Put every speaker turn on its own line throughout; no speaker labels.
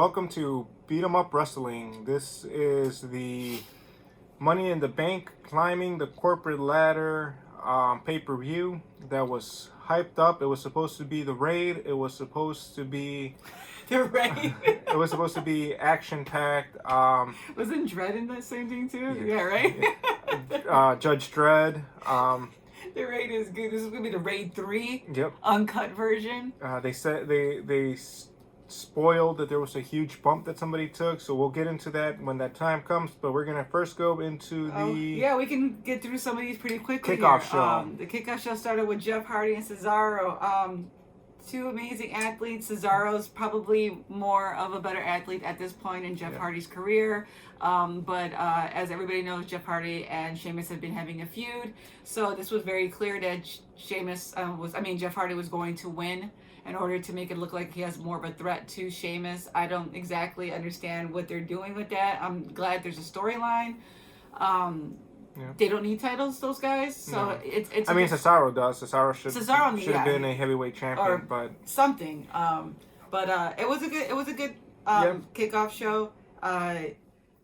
welcome to Beat 'em Up Wrestling. This is the Money in the Bank climbing the corporate ladder pay-per-view that was hyped up. It was supposed to be the raid. It was supposed to be
The raid.
it was supposed to be action-packed.
Wasn't Dredd in that same thing too? Yeah, right.
Judge Dredd.
The raid is good. This is gonna be the Raid 3.
Yep.
Uncut version.
They said they spoiled that there was a huge bump that somebody took, so we'll get into that when that time comes. But we're gonna first go into the
yeah, we can get through some of these pretty quickly.
kickoff
here.
show.
The kickoff show started with Jeff Hardy and Cesaro. Two amazing athletes. Cesaro's probably more of a better athlete at this point in Jeff Hardy's career. But as everybody knows, Jeff Hardy and Sheamus have been having a feud. So this was very clear that Jeff Hardy was going to win in order to make it look like he has more of a threat to Sheamus. I don't exactly understand what they're doing with that. I'm glad there's a storyline. They don't need titles, those guys. So
No.
it's.
Cesaro does. Cesaro should have been a heavyweight champion, but
something. It was a good kickoff show.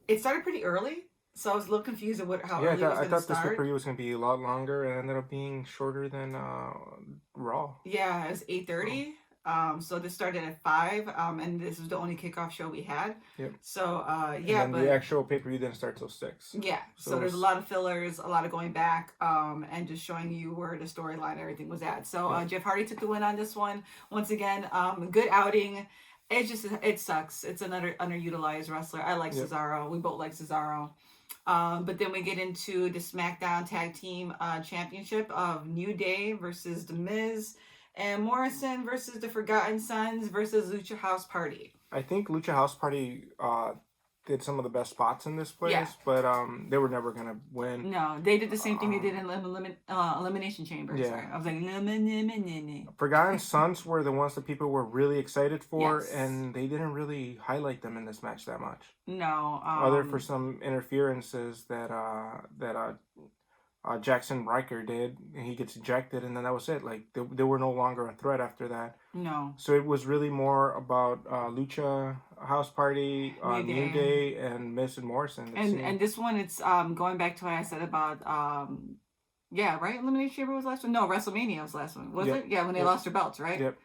It started pretty early, so I was a little confused at how early it was going to start.
I thought this pay-per-view was going to be a lot longer, and it ended up being shorter than Raw.
Yeah, it was 8:30. So this started at 5, and this was the only kickoff show we had.
Yep.
So
but the actual pay-per-view didn't start till 6.
Yeah. So there's a lot of fillers, a lot of going back, and just showing you where the storyline and everything was at. So Jeff Hardy took the win on this one. Once again, good outing. It sucks. It's another underutilized wrestler. I like Cesaro. We both like Cesaro. But then we get into the SmackDown Tag Team Championship of New Day versus The Miz and Morrison versus the Forgotten Sons versus Lucha House Party.
I think Lucha House Party did some of the best spots in this place, but they were never going to win.
No, they did the same thing they did in Elimination Chamber.
Yeah.
Sorry. I was like,
Forgotten Sons were the ones that people were really excited for, and they didn't really highlight them in this match that much.
No.
Other for some interferences that Jackson Riker did, and he gets ejected, and then that was it. Like they were no longer a threat after that.
No.
So it was really more about Lucha House Party, New Day, and Miz and Morrison.
And this one, it's going back to what I said about right. Elimination Chamber was the last one. No, WrestleMania was the last one. Was it? Yeah, when they lost their belts, right?
Yep.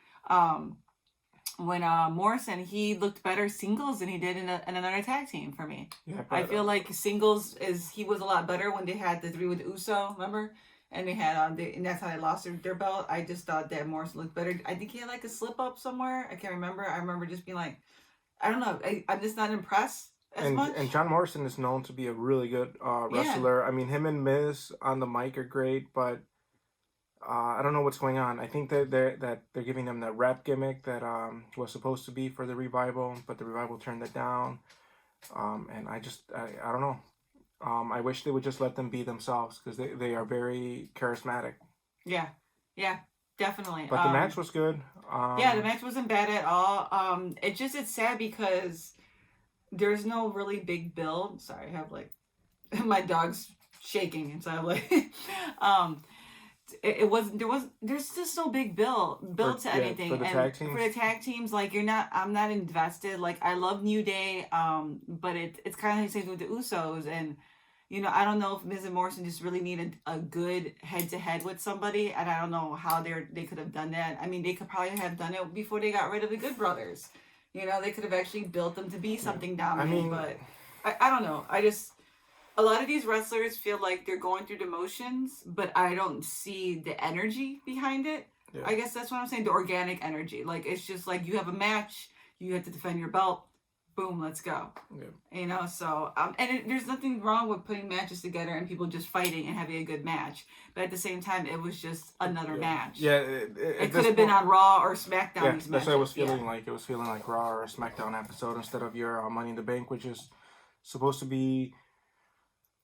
When Morrison, he looked better singles than he did in another tag team for me.
Yeah,
I feel like singles he was a lot better when they had the 3 with Uso, remember? And they had and that's how they lost their belt. I just thought that Morrison looked better. I think he had like a slip up somewhere. I can't remember. I remember just being like, I don't know. I'm just not impressed as much.
And John Morrison is known to be a really good wrestler. Yeah. I mean, him and Miz on the mic are great, but I don't know what's going on. I think that they're giving them that rap gimmick that was supposed to be for the Revival, but the Revival turned it down. And I don't know. I wish they would just let them be themselves because they are very charismatic.
Yeah, definitely.
But the match was good.
The match wasn't bad at all. It's sad because there's no really big build. Sorry, I have like my dog's shaking, and so I'm like, there's just no big build to anything.
For the tag teams?
For the tag teams, like I'm not invested. Like I love New Day, but it's kind of the same with the Usos, and I don't know if Miz and Morrison just really needed a good head-to-head with somebody, and I don't know how they could have done that. I mean, they could probably have done it before they got rid of the Good Brothers. They could have actually built them to be something dominant, but I don't know. A lot of these wrestlers feel like they're going through the motions, but I don't see the energy behind it. Yeah. I guess that's what I'm saying, the organic energy. Like, it's just like you have a match, you have to defend your belt, boom, let's go. Yeah. So, there's nothing wrong with putting matches together and people just fighting and having a good match. But at the same time, it was just another match.
Yeah.
It could have been on Raw or SmackDown.
Yeah, that's what it was feeling like. It was feeling like Raw or a SmackDown episode instead of your Money in the Bank, which is supposed to be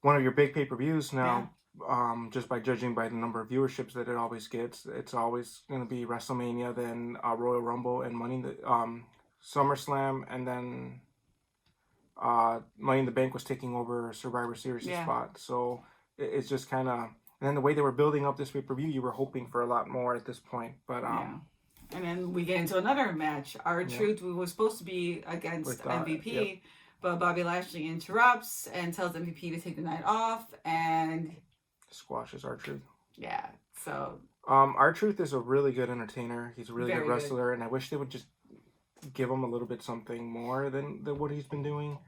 one of your big pay-per-views now. Just by judging by the number of viewerships that it always gets, it's always going to be WrestleMania, then Royal Rumble, and SummerSlam, and then Money in the Bank was taking over Survivor Series spot. So it's just kind of, and then the way they were building up this pay-per-view, you were hoping for a lot more at this point. But
And then we get into another match. Our
Yep.
Truth was supposed to be against
With,
MVP,
yep.
but Bobby Lashley interrupts and tells MVP to take the night off, and
Squashes R-Truth.
yeah, so
R-Truth is a really good entertainer. He's a really
Very
good wrestler, and I wish they would just give him a little bit something more than what he's been doing.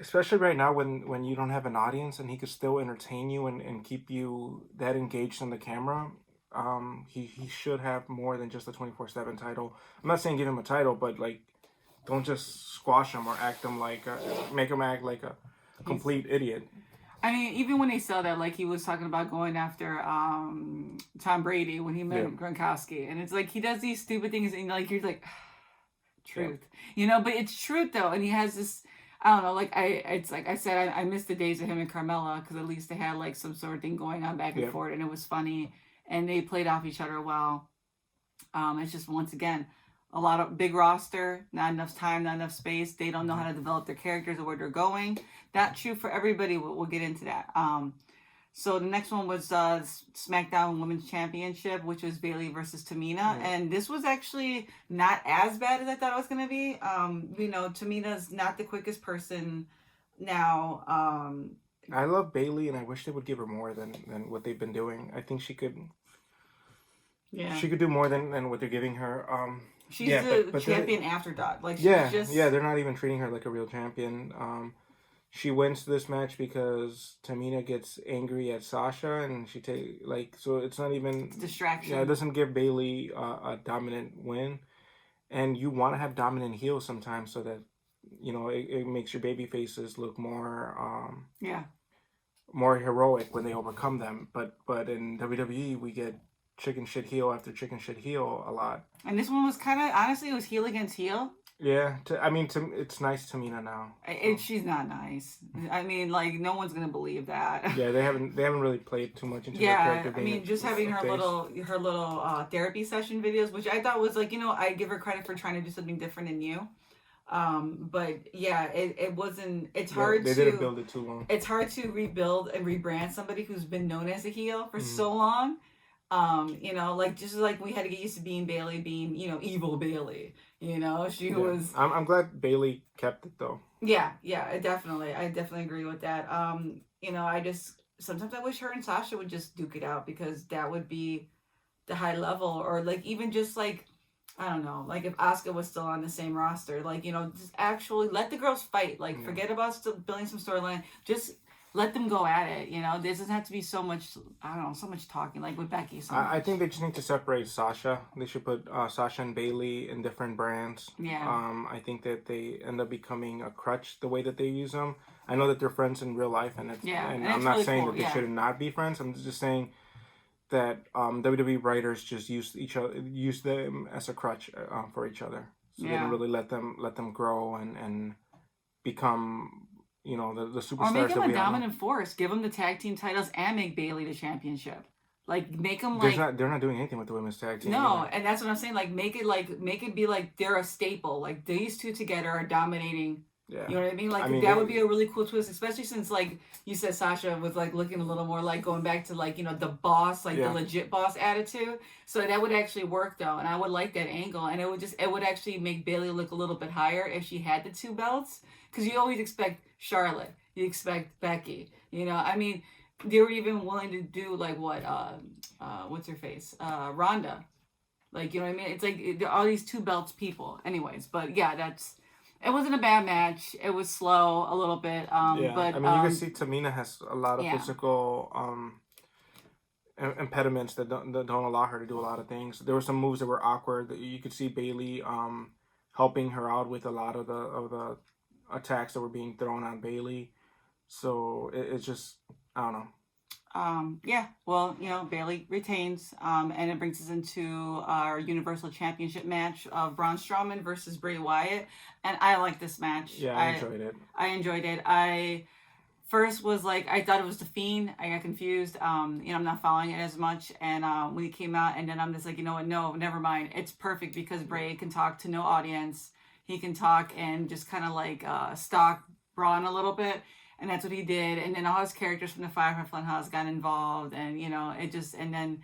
Especially right now when you don't have an audience and he could still entertain you and keep you that engaged on the camera. He should have more than just a 24/7 title. I'm not saying give him a title, but like, don't just squash him or make him act like a complete idiot.
I mean, even when they sell that, like he was talking about going after Tom Brady when he met Gronkowski, and it's like he does these stupid things, and like you're like, truth, you know. But it's truth though, and he has this. I don't know, like it's like I said, I miss the days of him and Carmella because at least they had like some sort of thing going on back and forth, and it was funny, and they played off each other well. It's just once again a lot of big roster, not enough time, not enough space. They don't know how to develop their characters or where they're going. Not true for everybody. We'll get into that. So the next one was SmackDown Women's Championship, which was Bayley versus Tamina, and this was actually not as bad as I thought it was gonna be. You know, Tamina's not the quickest person now.
I love Bayley, and I wish they would give her more than what they've been doing. I think she could. Yeah. She could do more than what they're giving her.
She's the champion afterthought. Like she's just...
they're not even treating her like a real champion. She wins this match because Tamina gets angry at Sasha, and she so it's not even
it's distraction.
Yeah, it doesn't give Bayley a dominant win, and you want to have dominant heels sometimes so that you know it makes your baby faces look more more heroic when they overcome them. But in WWE we get chicken shit heel after chicken shit heel a lot.
And this one was kind of, honestly, it was heel against heel.
Yeah, it's nice Tamina now.
She's not nice. I mean, like no one's gonna believe that.
Yeah, they haven't really played too much into her character.
I mean, just having her little therapy session videos, which I thought was like, you know, I give her credit for trying to do something different than you. But yeah, it wasn't. It's hard.
They didn't build it too long.
It's hard to rebuild and rebrand somebody who's been known as a heel for so long. You know, like just like we had to get used to being Bayley, being, you know, evil Bayley. You know, she was.
I'm glad Bayley kept it though.
Yeah, I definitely agree with that. You know, sometimes I wish her and Sasha would just duke it out because that would be the high level, or like even just like, I don't know, like if Asuka was still on the same roster, like, you know, just actually let the girls fight. Like forget about still building some storyline. Just let them go at it, you know. There doesn't have to be so much, I don't know, so much talking, like with Becky.
I think they just need to separate Sasha. They should put Sasha and Bayley in different brands.
Yeah.
I think that they end up becoming a crutch the way that they use them. I know that they're friends in real life, and and I'm not really saying that they should not be friends. I'm just saying that WWE writers just use them as a crutch for each other. So they don't really let them grow and become, you know, the superstars.
Or make them a dominant force. Give them the tag team titles and make Bayley the championship. Like make them like
they're not doing anything with the women's tag team.
No, and that's what I'm saying. Like make it be like they're a staple. Like these two together are dominating. Yeah. You know what I mean? Like that would be a really cool twist, especially since like you said Sasha was like looking a little more like going back to like, you know, the boss, like the legit boss attitude. So that would actually work though, and I would like that angle, and it would actually make Bayley look a little bit higher if she had the two belts, because you always expect Charlotte, you expect Becky, you know. I mean, they were even willing to do like what's her face, Ronda, like, you know what I mean? It's like all these two belts people, anyways. But yeah, it wasn't a bad match. It was slow a little bit. But
I mean, you can see Tamina has a lot of physical impediments that don't allow her to do a lot of things. There were some moves that were awkward. You could see Bayley helping her out with a lot of the attacks that were being thrown on Bayley. So it's just, I don't know.
Well, you know, Bayley retains, and it brings us into our Universal Championship match of Braun Strowman versus Bray Wyatt, and I like this match.
Yeah, I enjoyed it.
I first was like, I thought it was The Fiend. I got confused. You know, I'm not following it as much, and when he came out, and then I'm just like, you know what? No, never mind. It's perfect because Bray can talk to no audience. He can talk and just kind of like stalk Braun a little bit. And that's what he did. And then all his characters from the Firefly Funhouse got involved. And, you know, it just, and then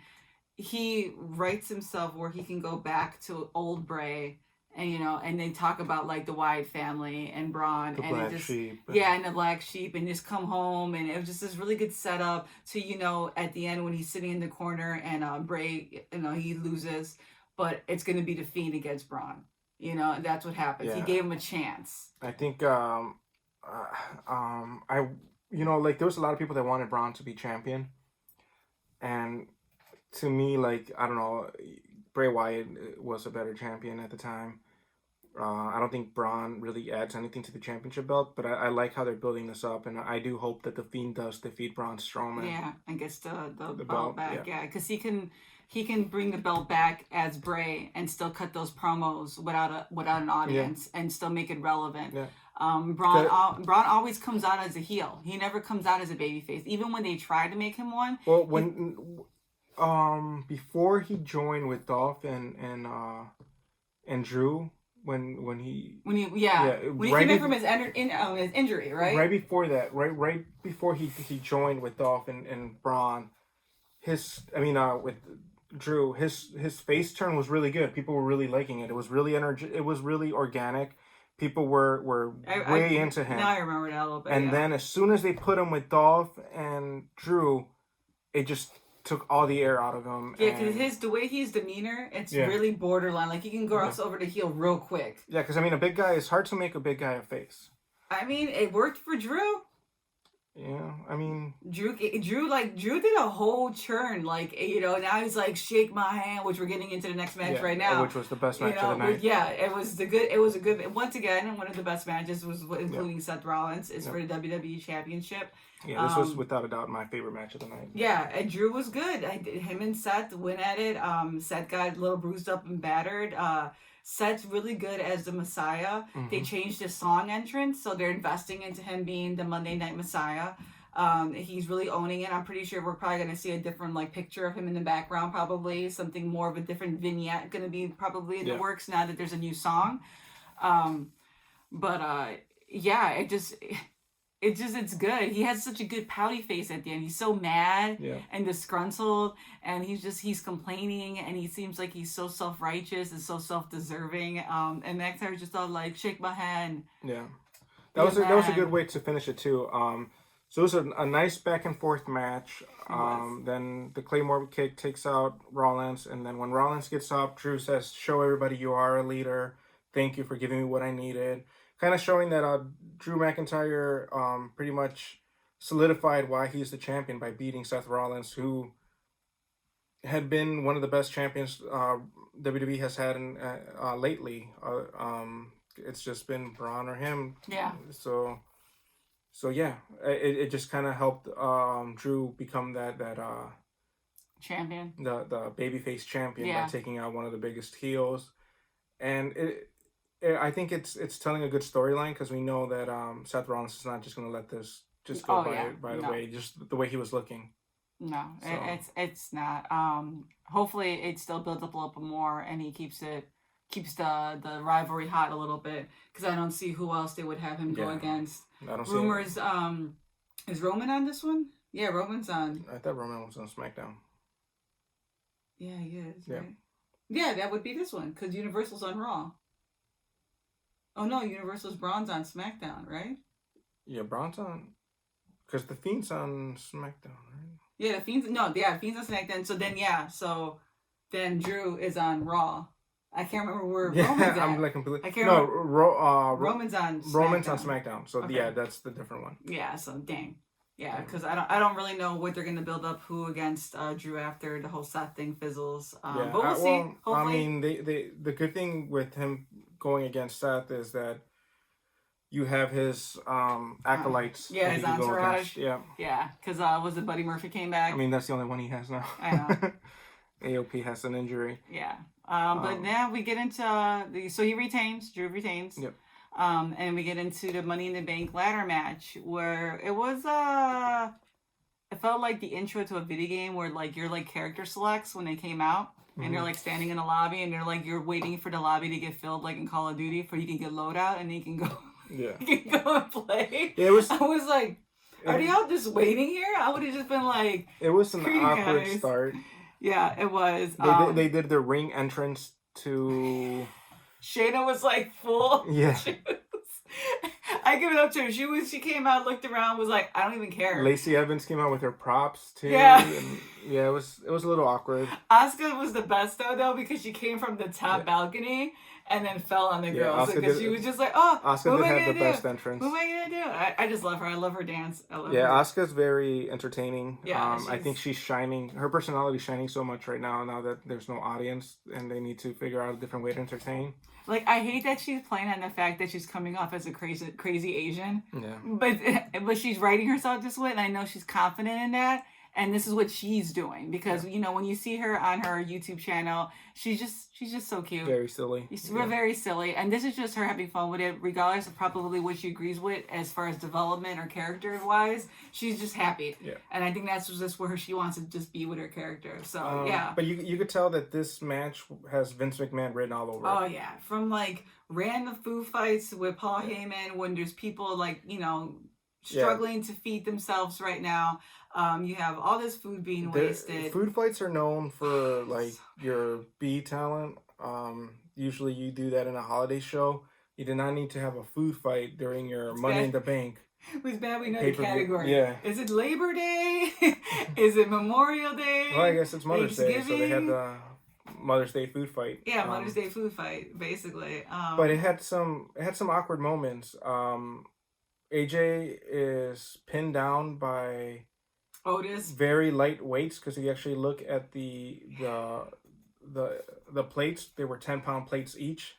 he writes himself where he can go back to old Bray, and and they talk about like the Wyatt family and Braun,
The
and
black
it just
sheep.
and the black sheep, and just come home, and it was just this really good setup to at the end when he's sitting in the corner and Bray, he loses, but it's gonna be the Fiend against Braun, and that's what happens. He gave him a chance.
I think I like there was a lot of people that wanted Braun to be champion, and to me, like, I don't know, Bray Wyatt was a better champion at the time. I don't think Braun really adds anything to the championship belt, but I like how they're building this up, and I do hope that the Fiend does defeat Braun Strowman.
Yeah, and gets the
belt
belt back. Yeah, because he can bring the belt back as Bray and still cut those promos without an audience and still make it relevant.
Yeah.
Braun always comes out as a heel. He never comes out as a babyface, even when they try to make him one.
Well, before he joined with Dolph and Drew, when he
came in from his injury, right?
Right before that, right before he joined with Dolph and Braun, with Drew, his face turn was really good. People were really liking it. It was really It was really organic. People were way into him.
Now I remember that a little bit.
And then as soon as they put him with Dolph and Drew, it just took all the air out of him.
Yeah, because the way he's demeanor, it's really borderline. Like, he can cross over the heel real quick.
Yeah, because a big guy, it's hard to make a big guy a face.
It worked for Drew.
Yeah,
Drew did a whole churn, now he's like, shake my hand, which we're getting into the next match right now,
which was the best match of the night.
It was a good, once again, one of the best matches was including Seth Rollins for the WWE Championship.
Yeah, this was without a doubt my favorite match of the night. Yeah,
and Drew was good. Him and Seth went at it. Seth got a little bruised up and battered. Seth's really good as the Messiah. Mm-hmm. They changed his song entrance, so they're investing into him being the Monday Night Messiah. He's really owning it. I'm pretty sure we're probably going to see a different picture of him in the background, probably something more of a different vignette going to be probably in the works now that there's a new song. It's good. He has such a good pouty face at the end. He's so mad and disgruntled, and he's complaining, and he seems like he's so self-righteous and so self-deserving. And McIntyre just thought, shake my hand.
Yeah, that was a good way to finish it too. So it was a nice back and forth match. Then the Claymore kick takes out Rollins, and then when Rollins gets up, Drew says, "Show everybody you are a leader. Thank you for giving me what I needed." Kind of showing that Drew McIntyre pretty much solidified why he's the champion by beating Seth Rollins, who had been one of the best champions WWE has had lately. It's just been Braun or him.
Yeah.
So yeah, it just kind of helped Drew become that
champion,
the babyface champion by taking out one of the biggest heels, and I think it's telling a good storyline because we know that Seth Rollins is not just going to let this just go by the way, just the way he was looking.
No, so. It's not. Hopefully it still builds up a little bit more, and he keeps the rivalry hot a little bit, because I don't see who else they would have him go against.
I don't
Rumors. Is Roman on this one? Yeah, Roman's on.
I thought Roman was on SmackDown.
Yeah, he is. Yeah. Right? Yeah, that would be this one because Universal's on Raw. Oh no, Universal's Braun's on SmackDown, right?
Yeah, Braun's on, because the Fiend's on SmackDown, right?
Yeah, Fiend's on SmackDown. So then Drew is on Raw. I can't remember where Roman's at. I'm completely. I can't remember. Roman's on SmackDown.
Roman's on SmackDown. So that's the different one.
Yeah. So dang. Yeah, because I don't really know what they're gonna build up who against Drew after the whole Seth thing fizzles. But we'll see. Hopefully.
The good thing with him going against Seth is that you have his acolytes.
His entourage. Yeah, because was it Buddy Murphy came back?
That's the only one he has now.
I know.
AOP has an injury.
Yeah. But now we get into so Drew retains.
Yep.
And we get into the Money in the Bank ladder match where it was it felt like the intro to a video game where your character selects when they came out, and you're standing in a lobby and you're waiting for the lobby to get filled like in Call of Duty for you can get loadout and then you can go you can go and play. I was like, are they all just waiting here? I would have just been like,
it was an awkward start.
Yeah, it was.
They did their ring entrance to.
Shayna was like full.
Yeah.
I give it up to her. She came out, looked around, was like, I don't even care.
Lacey Evans came out with her props too.
Yeah.
And yeah, it was a little awkward.
Asuka was the best though because she came from the top balcony and then fell on the girls because she was just like, oh,
Asuka did have the best entrance.
What am I gonna do? I just love her. I love her dance. I love her.
Asuka's very entertaining.
Yeah,
I think she's shining. Her personality's shining so much right now. Now that there's no audience and they need to figure out a different way to entertain.
Like, I hate that she's playing on the fact that she's coming off as a crazy Asian.
Yeah.
But she's writing herself this way, and I know she's confident in that. And this is what she's doing because you know when you see her on her YouTube channel, she's just so cute.
Very silly.
We're very silly, and this is just her having fun with it, regardless of probably what she agrees with as far as development or character wise. She's just happy.
Yeah. And
I think that's just where she wants to just be with her character. So yeah.
But you could tell that this match has Vince McMahon written all over it.
Oh yeah, from like random food fights with Paul Heyman when there's people like struggling to feed themselves right now. You have all this food being wasted.
Food fights are known for like your B talent. Usually you do that in a holiday show. You do not need to have a food fight during your Money in the Bank.
It's bad we know the category.
Yeah.
Is it Labor Day? Is it Memorial Day?
Well, I guess it's Mother's Day, so they had the Mother's Day food fight.
Yeah, Mother's Day food fight, basically.
But it had some awkward moments. AJ is pinned down by
Otis.
Very light weights because you actually look at the plates. They were 10-pound plates each,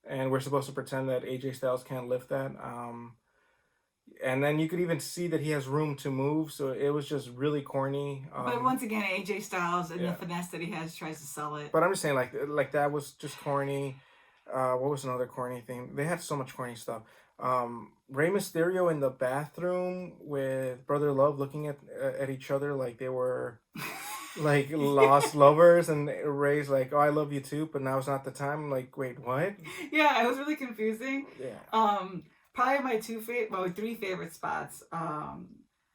and we're supposed to pretend that AJ Styles can't lift that. And then you could even see that he has room to move, so it was just really corny.
But once again, AJ Styles and the finesse that he has tries to sell it.
But I'm just saying, like that was just corny. What was another corny thing? They had so much corny stuff. Rey Mysterio in the bathroom with Brother Love looking at each other like they were like lost lovers, and Rey's like, "Oh, I love you too," but now it's not the time. I'm like, wait, what?
Yeah, it was really confusing.
Yeah.
Probably my three favorite spots.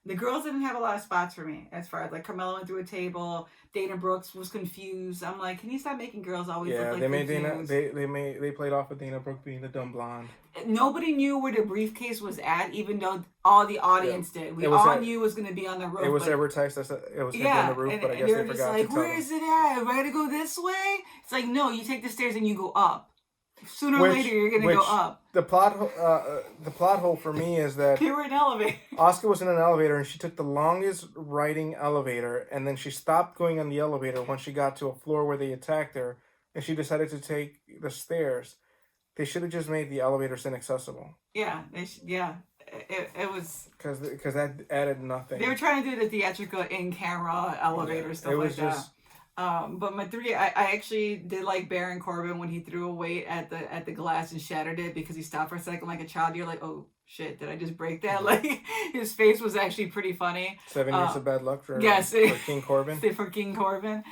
The girls didn't have a lot of spots for me as far as like Carmella went through a table. Dana Brooks was confused. I'm like, can you stop making girls always look like confused?
They played off with Dana Brooke being the dumb blonde.
Nobody knew where the briefcase was at, even though all the audience did. We all knew it was going to be on the roof.
It was advertised as it was on the roof, but I guess they forgot to tell them.
Where is it at? We're going to go this way? It's like, no, you take the stairs and you go up. Sooner or later, you're going to go up.
The plot hole for me is that
they were in an elevator.
Asuka was in an elevator, and she took the longest riding elevator, and then she stopped going on the elevator once she got to a floor where they attacked her, and she decided to take the stairs. They should have just made the elevators inaccessible.
Yeah, it was...
Because that added nothing.
They were trying to do the theatrical in-camera elevator stuff like that. But my three, I actually did like Baron Corbin when he threw a weight at the glass and shattered it because he stopped for a second like a child. You're like, oh shit, did I just break that? Like his face was actually pretty funny.
7 years of bad luck for King Corbin.
For King Corbin.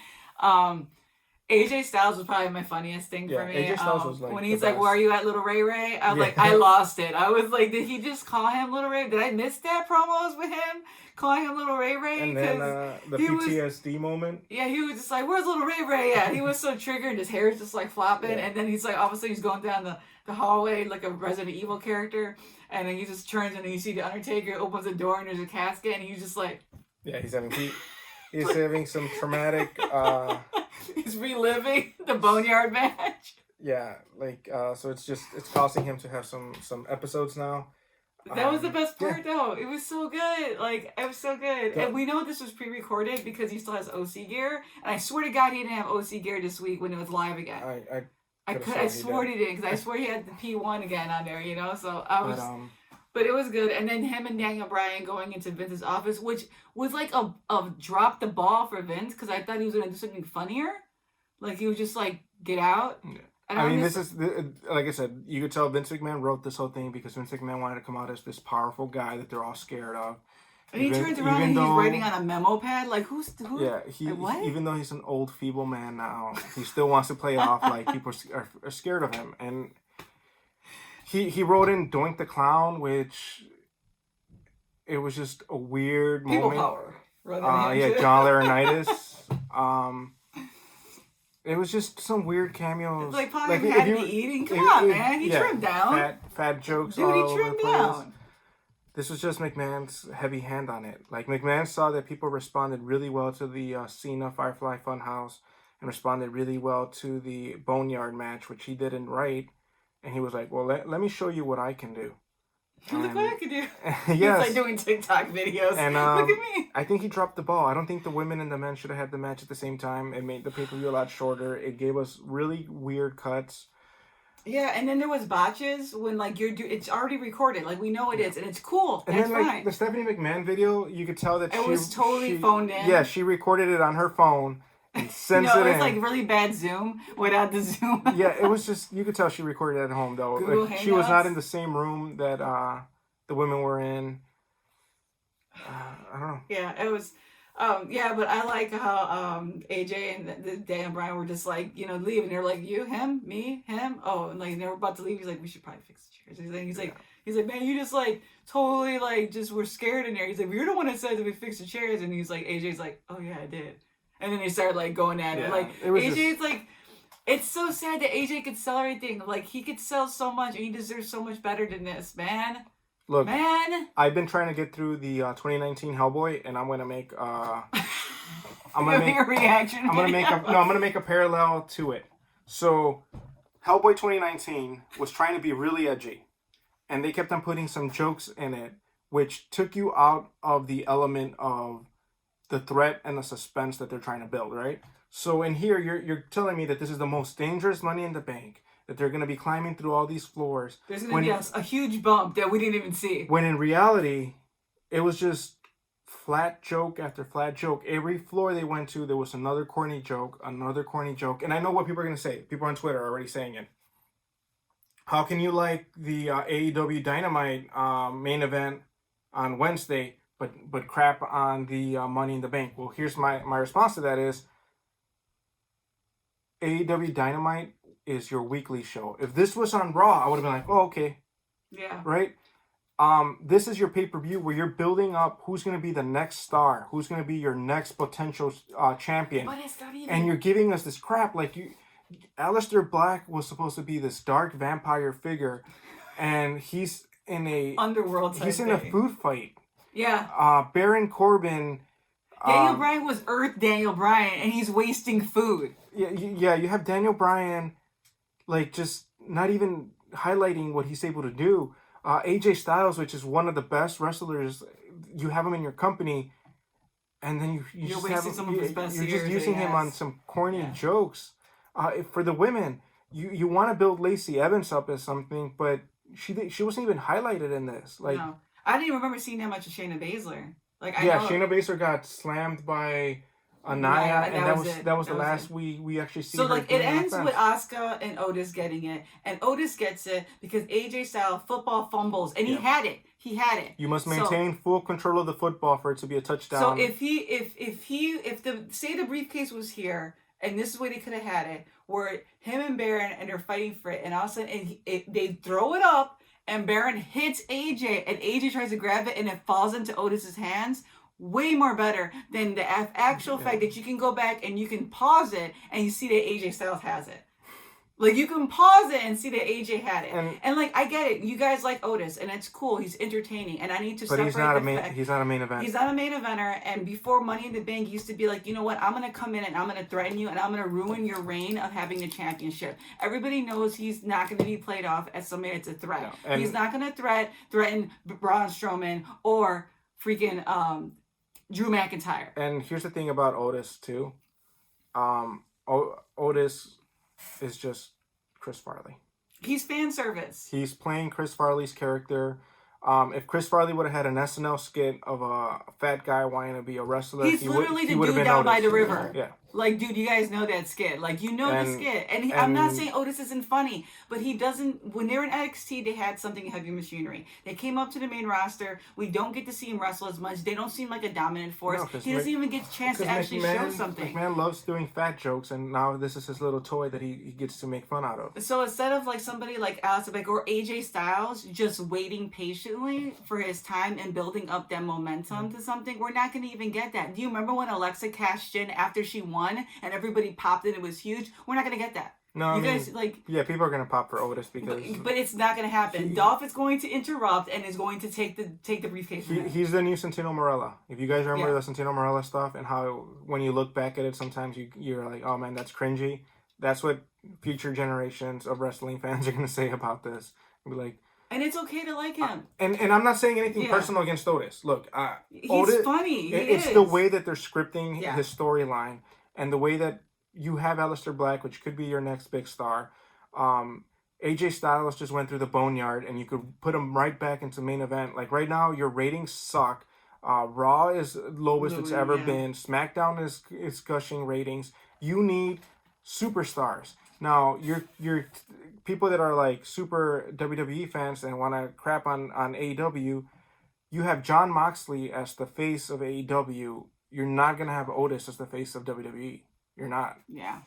AJ Styles was probably my funniest thing for me.
AJ Styles was like
when he's like, "Where are you at, Little Ray Ray?" I was like, I lost it. I was like, did he just call him Little Ray? Did I miss that promos with him calling him Little Ray Ray?
And then the PTSD moment.
Yeah, he was just like, "Where's Little Ray Ray at?" He was so triggered, his hair is just like flopping, and then he's like, obviously he's going down the hallway like a Resident Evil character, and then he just turns and you see the Undertaker opens the door and there's a casket, and he's just like,
yeah, he's having some traumatic.
He's reliving the Boneyard match.
Yeah, so it's causing him to have some episodes now.
That was the best part, though. It was so good. Like, it was so good. And we know this was pre-recorded because he still has OC gear. And I swear to God he didn't have OC gear this week when it was live again. I swore he didn't because I swear he had the P1 again on there, So I was... But it was good. And then him and Daniel Bryan going into Vince's office, which was like a drop the ball for Vince because I thought he was going to do something funnier. Like, he was just like, get out. Yeah.
And this is, like I said, you could tell Vince McMahon wrote this whole thing because Vince McMahon wanted to come out as this powerful guy that they're all scared of.
And he turns around and he's writing on a memo pad. Like, who?
Yeah, even though he's an old, feeble man now, he still wants to play off like people are scared of him. And he wrote in Doink the Clown, which it was just a weird
People
moment.
Power.
John Laurinaitis. It was just some weird cameos.
It's like Paul had to be eating. Come on, man. He trimmed down.
Fat jokes
Dude,
all
he
over the
trimmed
place.
down.
This was just McMahon's heavy hand on it. Like, McMahon saw that people responded really well to the Cena Firefly Funhouse and responded really well to the Boneyard match, which he didn't write. And he was like, well, let me show you what I can do.
Look what I can do.
Yes.
He's like doing TikTok videos.
And,
look at me.
I think he dropped the ball. I don't think the women and the men should have had the match at the same time. It made the pay-per-view a lot shorter. It gave us really weird cuts.
Yeah, and then there was botches when like it's already recorded, like we know it is, and it's cool.
And
that's
then like
fine.
the Stephanie McMahon video, you could tell that
it was totally phoned in.
Yeah, she recorded it on her phone and sends
no,
it
it was
in.
like really bad Zoom without the Zoom.
Yeah, it was just you could tell she recorded it at home though. Like, she was not in the same room that the women were in. I don't know.
Yeah, it was. Yeah, but I like how AJ and Dan Bryan were just like, leaving. They're like, you, him, me, him. Oh, and like they were about to leave. He's like, we should probably fix the chairs. He's like, man, you just like totally like just were scared in there. He's like, you're the one that said that we fixed the chairs, and he's like, AJ's like, oh yeah, I did. And then they started like going at it. Like AJ's like, it's so sad that AJ could sell everything. Like he could sell so much, and he deserves so much better than this, man.
Look,
man,
I've been trying to get through the 2019 Hellboy, and I'm gonna make a reaction. I'm gonna make a parallel to it. So, Hellboy 2019 was trying to be really edgy, and they kept on putting some jokes in it, which took you out of the element of the threat and the suspense that they're trying to build, right? So in here, you're telling me that this is the most dangerous Money in the Bank. That they're going to be climbing through all these floors.
There's going to be a huge bump that we didn't even see.
When in reality, it was just flat joke after flat joke. Every floor they went to, there was another corny joke. And I know what people are going to say. People on Twitter are already saying it. How can you like the AEW Dynamite main event on Wednesday, but crap on the Money in the Bank? Well, here's my response to that is AEW Dynamite is your weekly show. If this was on Raw, I would have been like, oh, okay.
Yeah.
Right? This is your pay-per-view where you're building up who's going to be the next star, who's going to be your next potential champion.
But it's not even...
And you're giving us this crap. Like, Aleister Black was supposed to be this dark vampire figure, and he's in a...
underworld type
He's in a food fight.
Yeah.
Baron Corbin...
Daniel Bryan was Earth Daniel Bryan, and he's wasting food.
Yeah, you have Daniel Bryan... like, just not even highlighting what he's able to do. AJ Styles, which is one of the best wrestlers, you have him in your company, and then you're just
wasting some of his best years.
You're just using him on some corny jokes. For the women, you want to build Lacey Evans up as something, but she wasn't even highlighted in this. Like, no.
I didn't even remember seeing that much of Shayna Baszler. Like,
Shayna Baszler got slammed by Anaya, and that was the last we actually see.
So
her
like it ends with Asuka and Otis getting it, and Otis gets it because AJ Styles football fumbles, and he had it. He had it.
You must maintain full control of the football for it to be a touchdown.
So if the briefcase was here, and this is where they could have had it, where him and Baron and they're fighting for it, and all of a sudden they throw it up, and Baron hits AJ, and AJ tries to grab it, and it falls into Otis's hands. Way more better than the actual fact that you can go back and you can pause it and you see that AJ Styles has it. Like, you can pause it and see that AJ had it. And like, I get it. You guys like Otis, and it's cool. He's entertaining. And I need to separate
he's not a main event. He's not a main eventer. And before Money in the Bank used to be like, you know what? I'm going to come in and I'm going to threaten you and I'm going to ruin your reign of having the championship. Everybody knows he's not going to be played off as somebody that's a threat. No. He's not going to threaten Braun Strowman or freaking Drew McIntyre. And here's the thing about Otis too. Otis is just Chris Farley.
He's fan service.
He's playing Chris Farley's character. If Chris Farley would have had an SNL skit of a fat guy wanting to be a wrestler,
he's literally the dude down by the river.
Yeah.
Like, dude, you guys know that skit. Like, you know the skit. And I'm not saying Otis isn't funny, but he doesn't... When they were in NXT, they had something heavy machinery. They came up to the main roster. We don't get to see him wrestle as much. They don't seem like a dominant force. No, he doesn't even get a chance to actually show something.
McMahon loves doing fat jokes, and now this is his little toy that he gets to make fun out of.
So instead of like somebody like Aleister Black or AJ Styles just waiting patiently unfortunately, for his time and building up that momentum to something, we're not going to even get that. Do you remember when Alexa cashed in after she won and everybody popped in? It was huge. We're not going to get that.
No,
you guys like.
Yeah, people are gonna pop for Otis because.
But it's not gonna happen. Dolph is going to interrupt and is going to take the briefcase.
He's the new Santino Marella. If you guys remember the Santino Marella stuff and how when you look back at it, sometimes you're like, oh man, that's cringy. That's what future generations of wrestling fans are gonna say about this. Be like.
And it's okay to like him.
And I'm not saying anything personal against Otis. Look,
he's
Otis,
funny.
It's the way that they're scripting his storyline and the way that you have Aleister Black, which could be your next big star. AJ Styles just went through the boneyard, and you could put him right back into main event. Like right now, your ratings suck. Raw is lowest it's ever been. SmackDown is gushing ratings. You need superstars. Now, you're people that are like super WWE fans and want to crap on AEW. You have Jon Moxley as the face of AEW. You're not gonna have Otis as the face of WWE. You're not.
Yeah.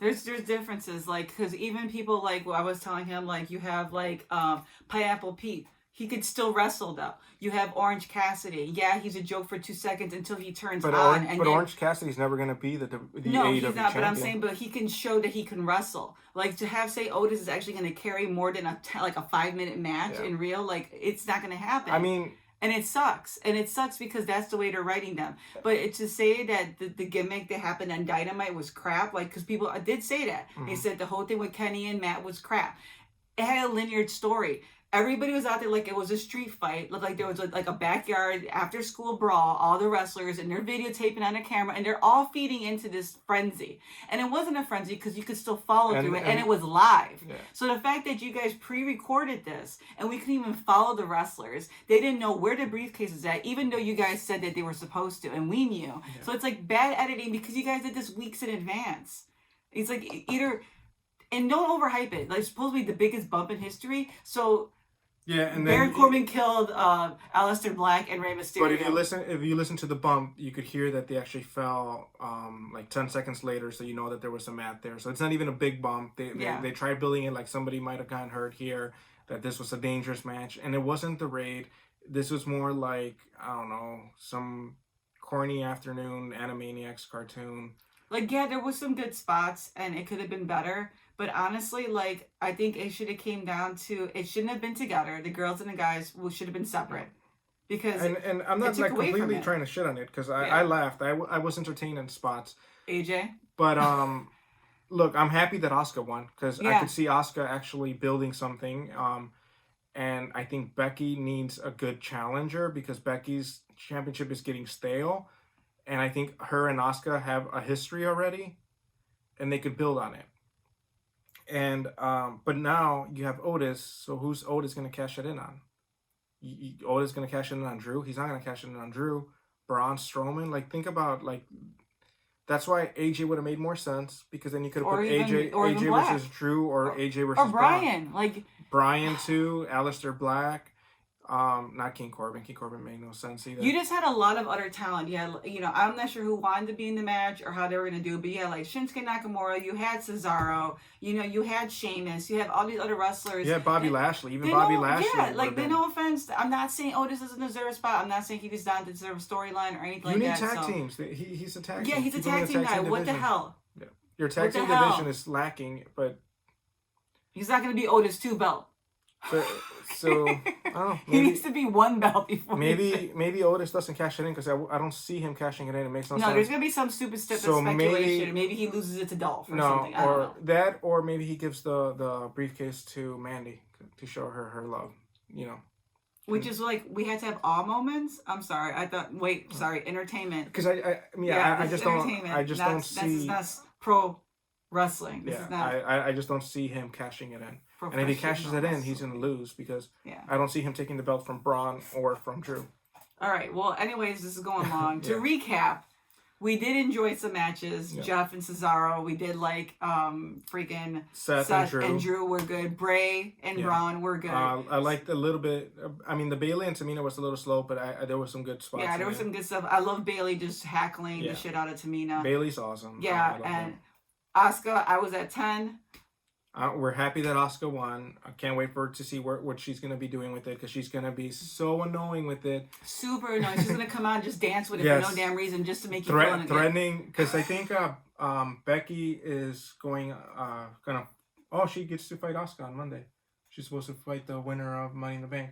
There's differences, like, because even people like, I was telling him, like, you have like Pineapple Pete. He could still wrestle though. You have Orange Cassidy. Yeah, he's a joke for 2 seconds until he turns on.
Orange Cassidy's never gonna be the
no,
AEW
he's not.
champion.
But I'm saying, but he can show that he can wrestle. Like to have say Otis is actually gonna carry more than a 5-minute match in real. Like it's not gonna happen.
I mean.
And it sucks. And it sucks because that's the way they're writing them. But it's to say that the gimmick that happened on Dynamite was crap, like, because people did say that. Mm-hmm. They said the whole thing with Kenny and Matt was crap. It had a linear story. Everybody was out there like it was a street fight. Looked like there was like a backyard after school brawl. All the wrestlers and they're videotaping on a camera and they're all feeding into this frenzy. And it wasn't a frenzy because you could still follow through it and it was live. Yeah. So the fact that you guys pre-recorded this and we couldn't even follow the wrestlers, they didn't know where the briefcase is at, even though you guys said that they were supposed to and we knew. Yeah. So it's like bad editing because you guys did this weeks in advance. It's like either, and don't overhype it. Like it's supposed to be the biggest bump in history. So.
Yeah, and
Baron
then
Corbin killed Aleister Black and Rey Mysterio.
But if you listen to the bump, you could hear that they actually fell like 10 seconds later, so you know that there was some mat there. So it's not even a big bump. They tried building it like somebody might have gotten hurt here, that this was a dangerous match, and it wasn't the Raid. This was more like, I don't know, some corny afternoon Animaniacs cartoon.
Like, yeah, there was some good spots, and it could have been better. But honestly, like, I think it should have came down to, it shouldn't have been together. The girls and the guys should have been separate. Because
and I'm not like completely trying to shit on it, because I laughed. I was entertained in spots.
AJ?
But, look, I'm happy that Asuka won, because I could see Asuka actually building something. And I think Becky needs a good challenger, because Becky's championship is getting stale. And I think her and Asuka have a history already, and they could build on it. And but now you have Otis, so who's Otis going to cash it in on? Otis going to cash it in on Drew? He's not going to cash it in on Drew. Braun Strowman? Like, think about, like, that's why AJ would have made more sense, because then you could have put AJ versus Drew, or AJ versus
Brian.
Braun.
Like
Brian too, Aleister Black. Not King Corbin. King Corbin made no sense either.
You just had a lot of other talent. You had, I'm not sure who wanted to be in the match or how they were going to do it, but you had like Shinsuke Nakamura, you had Cesaro, you had Sheamus, you have all these other wrestlers.
You had Bobby Lashley, Bobby Lashley.
Yeah, like, no offense. I'm not saying Otis doesn't deserve a spot. I'm not saying he does not deserve a storyline or anything like that.
You need tag teams. He's a tag team.
Yeah, he's a tag team guy. What the hell?
Yeah. Your tag team division is lacking, but...
He's not going to be Otis 2 belt.
So I don't know,
he needs to be 1 belt before.
Maybe Otis doesn't cash it in, because I don't see him cashing it in. It makes no sense.
No, there's gonna be some stupid speculation. Maybe he loses it to Dolph or something. I don't know.
That, or maybe he gives the briefcase to Mandy to show her love.
Which is like, we had to have all moments. I'm sorry. I thought. Wait, sorry. Entertainment.
Because I just don't see.
That's pro wrestling. This is not.
I just don't see him cashing it in. And if he cashes it in, he's going to lose, because I don't see him taking the belt from Braun or from Drew.
All right. Well, anyways, this is going long. To recap, we did enjoy some matches. Yeah. Jeff and Cesaro. We did like freaking
Seth
and Drew were good. Bray and Braun were good.
I liked a little bit. I mean, the Bayley and Tamina was a little slow, but there was some good spots.
Yeah, there was some good stuff. I love Bayley just hackling the shit out of Tamina.
Bayley's awesome.
Yeah, and Asuka, I was at 10.
We're happy that Asuka won. I can't wait for her to see what she's going to be doing with it, because she's going to be so annoying with it.
Super annoying. She's going to come out and just dance with it
Yes.
for no damn reason, just to make you feel
threatening, because I think Becky is gonna. Oh, she gets to fight Asuka on Monday. She's supposed to fight the winner of Money in the Bank.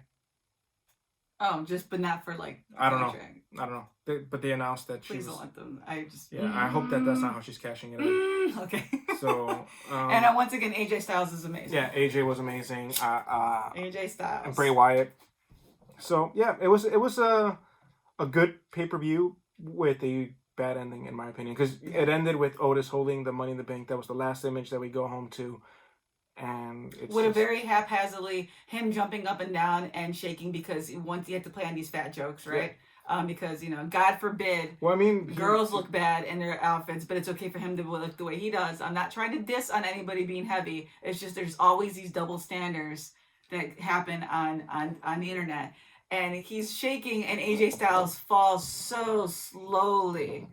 Oh, but not for like.
I don't know. But they announced that
Please don't let them.
I hope that that's not how she's cashing it in.
Okay.
So.
And once again, AJ Styles is amazing.
Yeah, AJ was amazing.
AJ Styles.
And Bray Wyatt. So yeah, it was a good pay-per-view with a bad ending, in my opinion, because it ended with Otis holding the Money in the Bank. That was the last image that we go home to. And it's
a very haphazardly him jumping up and down and shaking, because once you have to play on these fat jokes, right? Yeah. Because God forbid, girls look bad in their outfits, but it's okay for him to look the way he does. I'm not trying to diss on anybody being heavy. It's just there's always these double standards that happen on the internet, and he's shaking, and AJ Styles falls so slowly.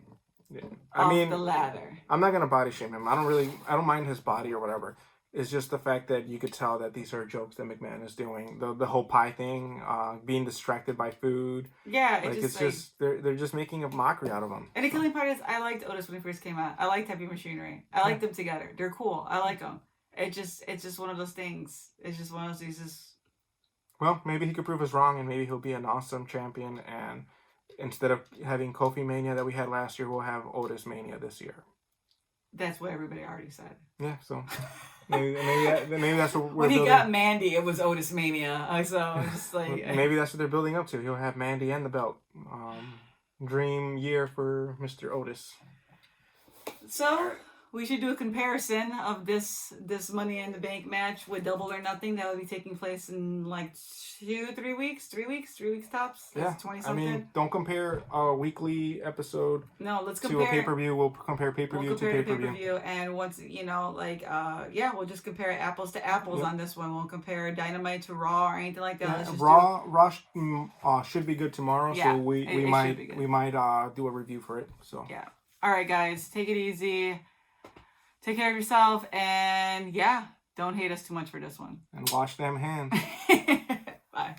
Yeah.
Off the ladder.
I'm not gonna body shame him. I don't mind his body or whatever. It's just the fact that you could tell that these are jokes that McMahon is doing. The whole pie thing, being distracted by food.
Yeah,
they're just making a mockery out of him.
And the killing part is, I liked Otis when he first came out. I liked Heavy Machinery. I liked them together. They're cool. I like them. It's just one of those things. It's just one of those things.
Well, maybe he could prove us wrong, and maybe he'll be an awesome champion. And instead of having Kofi Mania that we had last year, we'll have Otis Mania this year.
That's what everybody already said.
Yeah, so. Maybe that's what we're
when he
building.
got Mandy, it was Otis Mania. So just like
maybe that's what they're building up to. He'll have Mandy and the belt. Dream year for Mr. Otis.
So we should do a comparison of this Money in the Bank match with Double or Nothing that will be taking place in like 3 weeks tops. That's 20-something.
Don't compare a weekly episode.
No, let's compare
to a pay-per-view. We'll compare pay-per-view to pay-per-view.
And once we'll just compare apples to apples on this one. We'll compare Dynamite to Raw or anything like that.
Yeah, Raw should be good tomorrow. Yeah, so we might do a review for it. So
yeah. All right, guys, take it easy. Take care of yourself, and don't hate us too much for this one.
And wash them hands.
Bye.